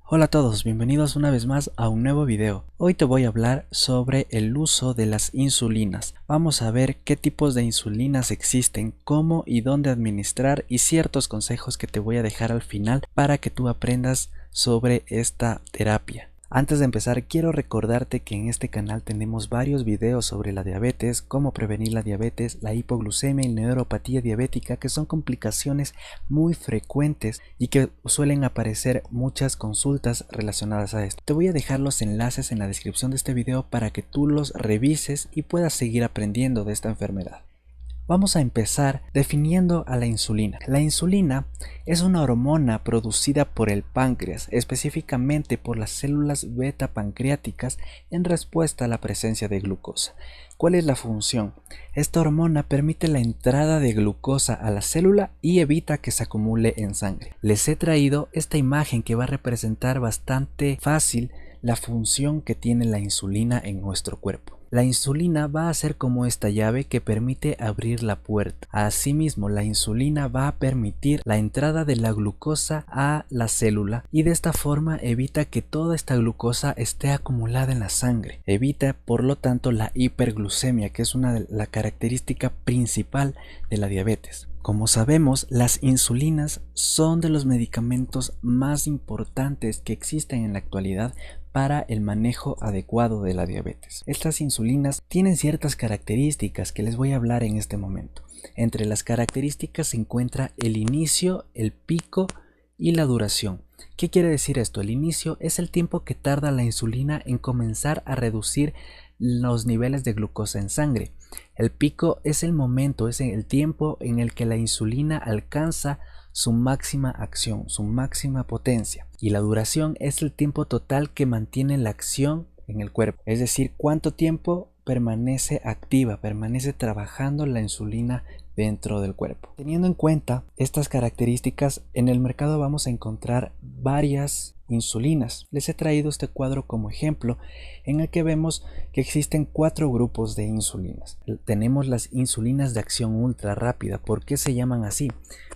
Hola a todos, bienvenidos una vez más a un nuevo video. Hoy te voy a hablar sobre el uso de las insulinas. Vamos a ver qué tipos de insulinas existen, cómo y dónde administrar y ciertos consejos que te voy a dejar al final para que tú aprendas sobre esta terapia. Antes de empezar, quiero recordarte que en este canal tenemos varios videos sobre la diabetes, cómo prevenir la diabetes, la hipoglucemia y neuropatía diabética, que son complicaciones muy frecuentes y que suelen aparecer muchas consultas relacionadas a esto. Te voy a dejar los enlaces en la descripción de este video para que tú los revises y puedas seguir aprendiendo de esta enfermedad. Vamos a empezar definiendo a la insulina. La insulina es una hormona producida por el páncreas, específicamente por las células beta pancreáticas en respuesta a la presencia de glucosa. ¿Cuál es la función? Esta hormona permite la entrada de glucosa a la célula y evita que se acumule en sangre. Les he traído esta imagen que va a representar bastante fácil la función que tiene la insulina en nuestro cuerpo. La insulina va a ser como esta llave que permite abrir la puerta. Asimismo, la insulina va a permitir la entrada de la glucosa a la célula y de esta forma evita que toda esta glucosa esté acumulada en la sangre. Evita, por lo tanto, la hiperglucemia, que es una de la característica principal de la diabetes. Como sabemos, las insulinas son de los medicamentos más importantes que existen en la actualidad para el manejo adecuado de la diabetes. Estas insulinas tienen ciertas características que les voy a hablar en este momento. Entre las características se encuentra el inicio, el pico y la duración. ¿Qué quiere decir esto? El inicio es el tiempo que tarda la insulina en comenzar a reducir los niveles de glucosa en sangre. El pico es el momento, es el tiempo en el que la insulina alcanza su máxima acción, su máxima potencia. Y la duración es el tiempo total que mantiene la acción en el cuerpo. Es decir, cuánto tiempo permanece activa, permanece trabajando la insulina dentro del cuerpo. Teniendo en cuenta estas características, en el mercado vamos a encontrar varias insulinas. Les he traído este cuadro como ejemplo en el que vemos que existen 4 grupos de insulinas. Tenemos las insulinas de acción ultra rápida. ¿Por qué se llaman así?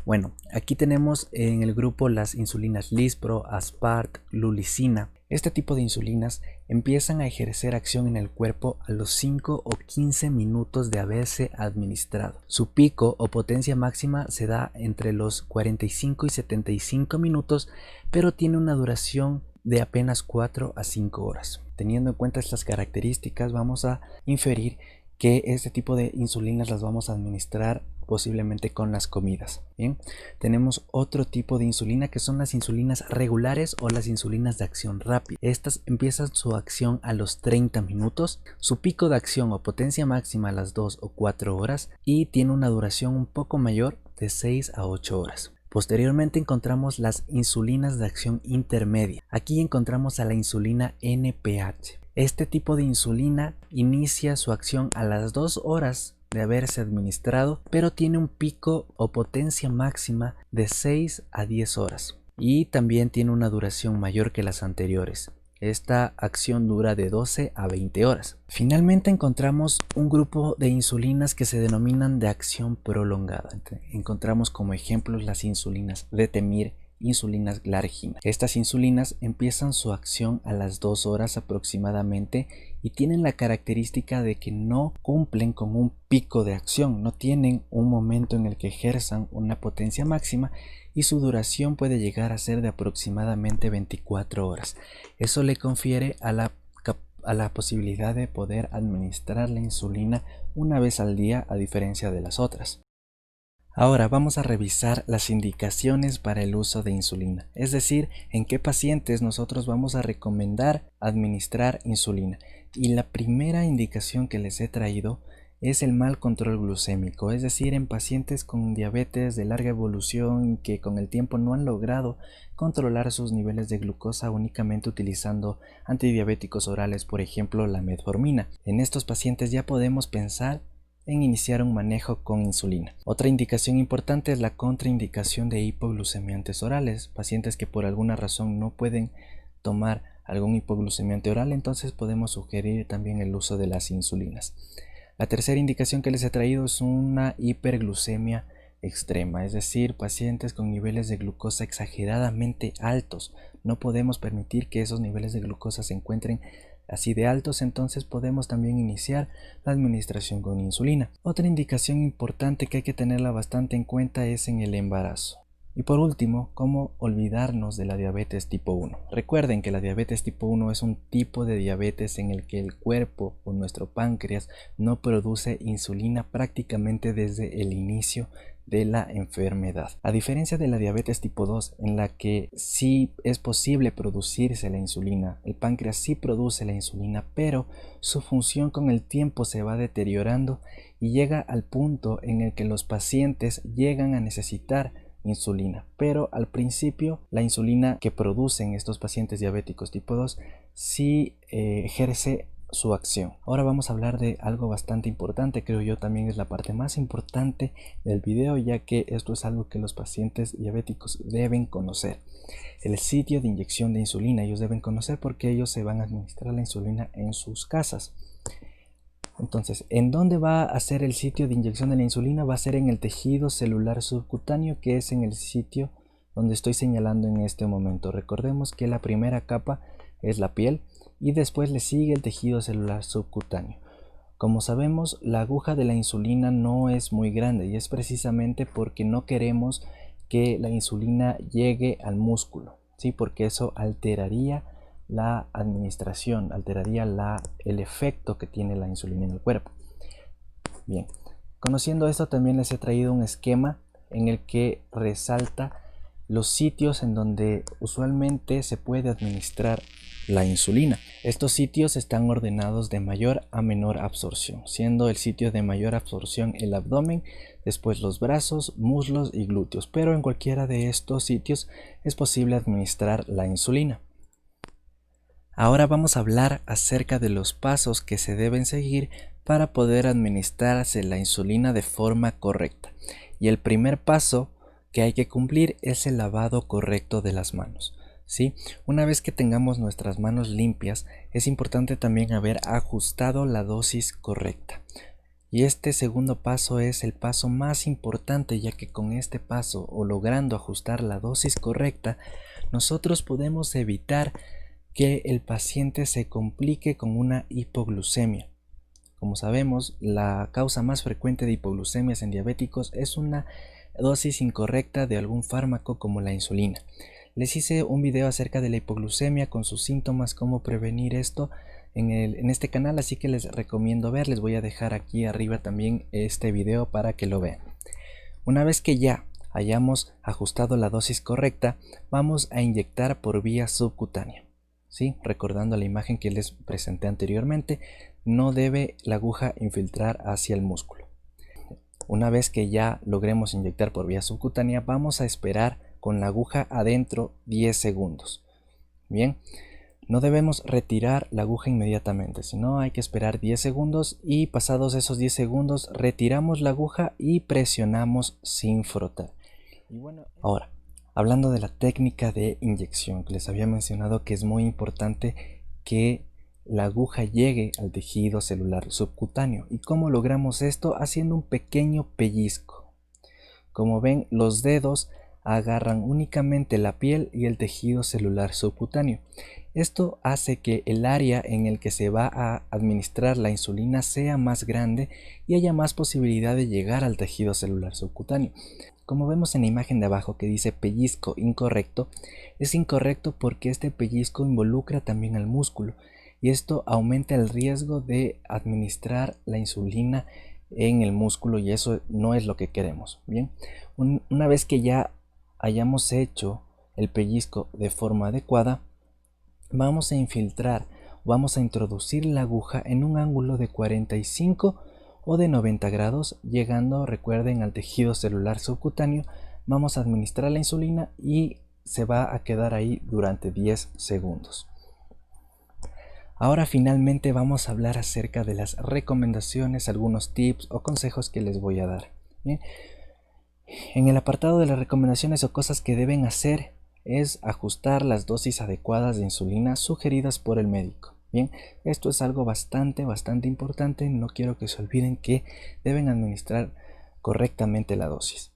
Bueno, aquí tenemos en el grupo las insulinas Lispro, Aspart, Lulicina. Este tipo de insulinas empiezan a ejercer acción en el cuerpo a los 5 o 15 minutos de haberse administrado. Su pico o potencia máxima se da entre los 45 y 75 minutos, pero tiene una duración de apenas 4 a 5 horas. Teniendo en cuenta estas características, vamos a inferir que este tipo de insulinas las vamos a administrar posiblemente con las comidas. Bien, tenemos otro tipo de insulina que son las insulinas regulares o las insulinas de acción rápida. Estas empiezan su acción a los 30 minutos, su pico de acción o potencia máxima a las 2 o 4 horas y tiene una duración un poco mayor de 6 a 8 horas. Posteriormente encontramos las insulinas de acción intermedia. Aquí encontramos a la insulina NPH. Este tipo de insulina inicia su acción a las 2 horas de haberse administrado, pero tiene un pico o potencia máxima de 6 a 10 horas y también tiene una duración mayor que las anteriores. Esta acción dura de 12 a 20 horas. Finalmente encontramos un grupo de insulinas que se denominan de acción prolongada. Encontramos como ejemplos las insulinas Detemir, insulinas Glargina. Estas insulinas empiezan su acción a las 2 horas aproximadamente y tienen la característica de que no cumplen con un pico de acción, no tienen un momento en el que ejerzan una potencia máxima y su duración puede llegar a ser de aproximadamente 24 horas. Eso le confiere a la posibilidad de poder administrar la insulina una vez al día a diferencia de las otras. Ahora vamos a revisar las indicaciones para el uso de insulina, es decir, en qué pacientes nosotros vamos a recomendar administrar insulina. Y la primera indicación que les he traído es el mal control glucémico, es decir, en pacientes con diabetes de larga evolución que con el tiempo no han logrado controlar sus niveles de glucosa únicamente utilizando antidiabéticos orales, por ejemplo la metformina. En estos pacientes ya podemos pensar en iniciar un manejo con insulina. Otra indicación importante es la contraindicación de hipoglucemiantes orales. Pacientes que por alguna razón no pueden tomar algún hipoglucemiante oral, entonces podemos sugerir también el uso de las insulinas. La tercera indicación que les he traído es una hiperglucemia extrema, es decir, pacientes con niveles de glucosa exageradamente altos. No podemos permitir que esos niveles de glucosa se encuentren así de altos, entonces podemos también iniciar la administración con insulina. Otra indicación importante que hay que tenerla bastante en cuenta es en el embarazo. Y por último, ¿cómo olvidarnos de la diabetes tipo 1? Recuerden que la diabetes tipo 1 es un tipo de diabetes en el que el cuerpo o nuestro páncreas no produce insulina prácticamente desde el inicio de la enfermedad. A diferencia de la diabetes tipo 2, en la que sí es posible producirse la insulina, el páncreas sí produce la insulina, pero su función con el tiempo se va deteriorando y llega al punto en el que los pacientes llegan a necesitar insulina, pero al principio la insulina que producen estos pacientes diabéticos tipo 2 sí ejerce su acción. Ahora vamos a hablar de algo bastante importante, creo yo también es la parte más importante del video, ya que esto es algo que los pacientes diabéticos deben conocer. El sitio de inyección de insulina ellos deben conocer porque ellos se van a administrar la insulina en sus casas. Entonces, ¿en dónde va a ser el sitio de inyección de la insulina? Va a ser en el tejido celular subcutáneo, que es en el sitio donde estoy señalando en este momento. Recordemos que la primera capa es la piel y después le sigue el tejido celular subcutáneo. Como sabemos, la aguja de la insulina no es muy grande y es precisamente porque no queremos que la insulina llegue al músculo, ¿sí? Porque eso alteraría la administración, alteraría el efecto que tiene la insulina en el cuerpo. Bien, conociendo esto también les he traído un esquema en el que resalta los sitios en donde usualmente se puede administrar la insulina. Estos sitios están ordenados de mayor a menor absorción, siendo el sitio de mayor absorción el abdomen, después los brazos, muslos y glúteos, pero en cualquiera de estos sitios es posible administrar la insulina. Ahora vamos a hablar acerca de los pasos que se deben seguir para poder administrarse la insulina de forma correcta. Y el primer paso que hay que cumplir es el lavado correcto de las manos. ¿Sí? Una vez que tengamos nuestras manos limpias, es importante también haber ajustado la dosis correcta. Y este segundo paso es el paso más importante, ya que con este paso o logrando ajustar la dosis correcta, nosotros podemos evitar que el paciente se complique con una hipoglucemia. Como sabemos, la causa más frecuente de hipoglucemias en diabéticos es una dosis incorrecta de algún fármaco como la insulina. Les hice un video acerca de la hipoglucemia con sus síntomas, cómo prevenir esto en este canal, así que les recomiendo ver. Les voy a dejar aquí arriba también este video para que lo vean. Una vez que ya hayamos ajustado la dosis correcta, vamos a inyectar por vía subcutánea. ¿Sí? Recordando la imagen que les presenté anteriormente, no debe la aguja infiltrar hacia el músculo. Una vez que ya logremos inyectar por vía subcutánea, vamos a esperar con la aguja adentro 10 segundos. Bien, no debemos retirar la aguja inmediatamente, sino hay que esperar 10 segundos y pasados esos 10 segundos retiramos la aguja y presionamos sin frotar. Ahora, hablando de la técnica de inyección, les había mencionado que es muy importante que la aguja llegue al tejido celular subcutáneo. ¿Y cómo logramos esto? Haciendo un pequeño pellizco. Como ven, los dedos agarran únicamente la piel y el tejido celular subcutáneo. Esto hace que el área en el que se va a administrar la insulina sea más grande y haya más posibilidad de llegar al tejido celular subcutáneo. Como vemos en la imagen de abajo que dice pellizco incorrecto, es incorrecto porque este pellizco involucra también al músculo y esto aumenta el riesgo de administrar la insulina en el músculo y eso no es lo que queremos. Bien, una vez que ya hayamos hecho el pellizco de forma adecuada, vamos a infiltrar, vamos a introducir la aguja en un ángulo de 45 o de 90 grados, llegando, recuerden, al tejido celular subcutáneo. Vamos a administrar la insulina y se va a quedar ahí durante 10 segundos. Ahora finalmente vamos a hablar acerca de las recomendaciones, algunos tips o consejos que les voy a dar. Bien. En el apartado de las recomendaciones o cosas que deben hacer es ajustar las dosis adecuadas de insulina sugeridas por el médico. Bien, esto es algo bastante importante. No quiero que se olviden que deben administrar correctamente la dosis.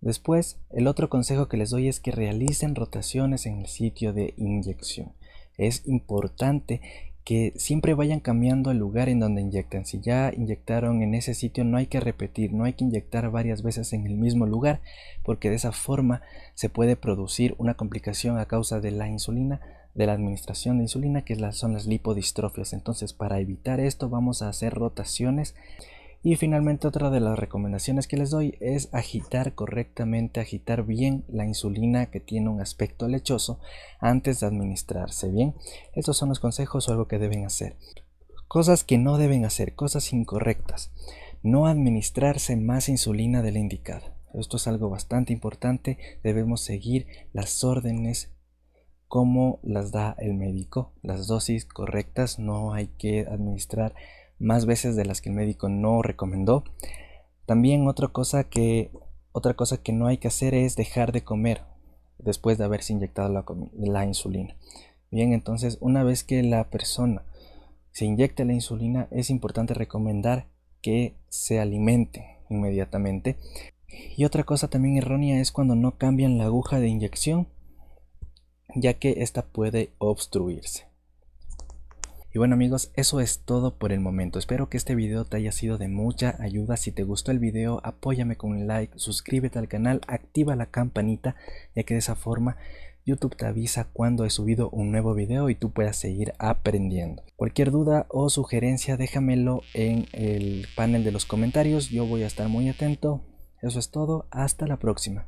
Después, el otro consejo que les doy es que realicen rotaciones en el sitio de inyección. Es importante que siempre vayan cambiando el lugar en donde inyectan. Si ya inyectaron en ese sitio, no hay que repetir, no hay que inyectar varias veces en el mismo lugar, porque de esa forma se puede producir una complicación a causa de la insulina, de la administración de insulina, que son las lipodistrofias. Entonces, para evitar esto, vamos a hacer rotaciones. Y finalmente, otra de las recomendaciones que les doy es agitar correctamente, agitar bien la insulina que tiene un aspecto lechoso antes de administrarse. Bien, estos son los consejos o algo que deben hacer. Cosas que no deben hacer, cosas incorrectas. No administrarse más insulina de la indicada. Esto es algo bastante importante. Debemos seguir las órdenes como las da el médico, las dosis correctas. No hay que administrar más veces de las que el médico no recomendó. También otra cosa que no hay que hacer es dejar de comer después de haberse inyectado la insulina. Bien, entonces una vez que la persona se inyecta la insulina, es importante recomendar que se alimente inmediatamente. Y otra cosa también errónea es cuando no cambian la aguja de inyección, ya que esta puede obstruirse. Y bueno amigos, eso es todo por el momento. Espero que este video te haya sido de mucha ayuda. Si te gustó el video, apóyame con un like, suscríbete al canal, activa la campanita, ya que de esa forma YouTube te avisa cuando he subido un nuevo video y tú puedas seguir aprendiendo. Cualquier duda o sugerencia, déjamelo en el panel de los comentarios. Yo voy a estar muy atento. Eso es todo. Hasta la próxima.